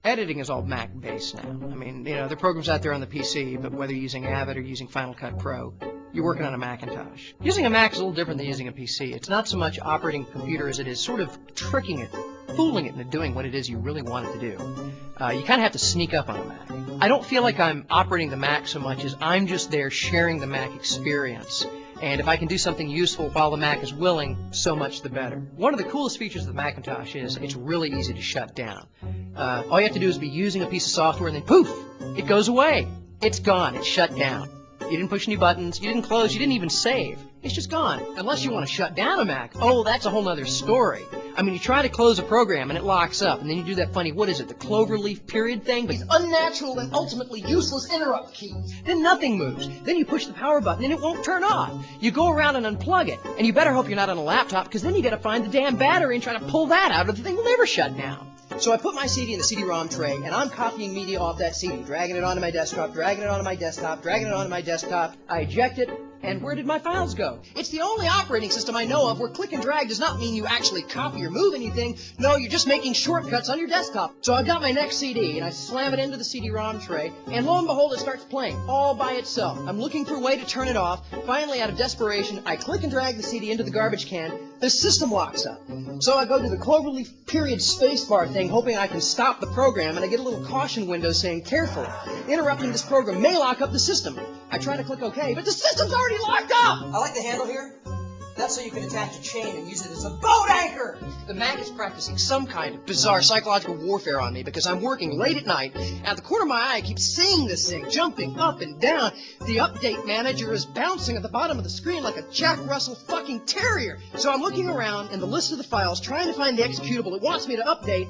Editing is all Mac-based now. I mean, there are programs out there on the PC, but whether you're using Avid or using Final Cut Pro, you're working on a Macintosh. Using a Mac is a little different than using a PC. It's not so much operating a computer as it is sort of tricking it, fooling it into doing what it is you really want it to do. You kind of have to sneak up on a Mac. I don't feel like I'm operating the Mac so much as I'm just there sharing the Mac experience. And if I can do something useful while the Mac is willing, so much the better. One of the coolest features of the Macintosh is it's really easy to shut down. All you have to do is be using a piece of software and then poof, it goes away. It's gone. It's shut down. You didn't push any buttons. You didn't close. You didn't even save. It's just gone. Unless you want to shut down a Mac. Oh, that's a whole other story. I mean, you try to close a program and it locks up, and then you do that funny, what is it, the cloverleaf period thing? These unnatural and ultimately useless interrupt keys. Then nothing moves. Then you push the power button and it won't turn off. You go around and unplug it, and you better hope you're not on a laptop, because then you got to find the damn battery and try to pull that out, or the thing will never shut down. So I put my CD in the CD-ROM tray, and I'm copying media off that CD, dragging it onto my desktop, dragging it onto my desktop, dragging it onto my desktop. I eject it, and where did my files go? It's the only operating system I know of where click and drag does not mean you actually copy or move anything. No, you're just making shortcuts on your desktop. So I've got my next CD, and I slam it into the CD-ROM tray, and lo and behold, it starts playing all by itself. I'm looking for a way to turn it off. Finally, out of desperation, I click and drag the CD into the garbage can. The system locks up. So I go to the cloverleaf period spacebar thing, hoping I can stop the program, and I get a little caution window saying, careful, interrupting this program may lock up the system. I try to click OK, but the system's already locked up! I like the handle here. That's so you can attach a chain and use it as a boat anchor! The Mac is practicing some kind of bizarre psychological warfare on me because I'm working late at night, and out the corner of my eye I keep seeing this thing jumping up and down. The update manager is bouncing at the bottom of the screen like a Jack Russell fucking terrier. So I'm looking around in the list of the files trying to find the executable it wants me to update,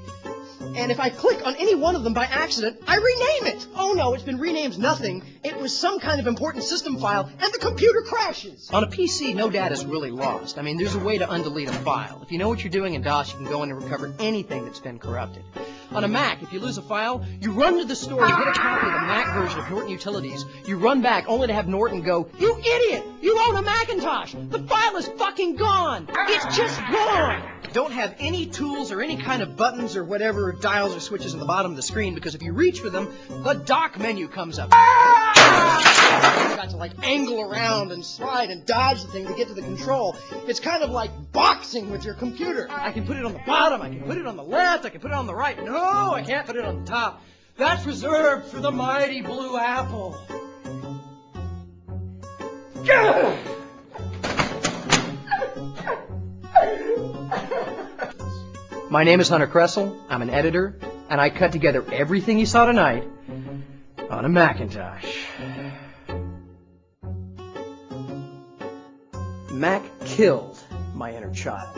and if I click on any one of them by accident, I rename it! Oh no, it's been renamed nothing. It was some kind of important system file, and the computer crashes! On a PC, no data's really lost. I mean, there's a way to undelete a file. If you know what you're doing in DOS, you can go in and recover anything that's been corrupted. On a Mac, if you lose a file, you run to the store, you get a copy of the Mac version of Norton Utilities, you run back only to have Norton go, "You idiot! You own a Macintosh! The file is fucking gone! It's just gone!" Don't have any tools or any kind of buttons or whatever dials or switches on the bottom of the screen, because if you reach for them, the dock menu comes up. You've got to angle around and slide and dodge the thing to get to the control. It's kind of like boxing with your computer. I can put it on the bottom, I can put it on the left, I can put it on the right. No, I can't put it on the top. That's reserved for the mighty Blue Apple. My name is Hunter Kressel. I'm an editor, and I cut together everything you saw tonight on a Macintosh. Mac killed my inner child.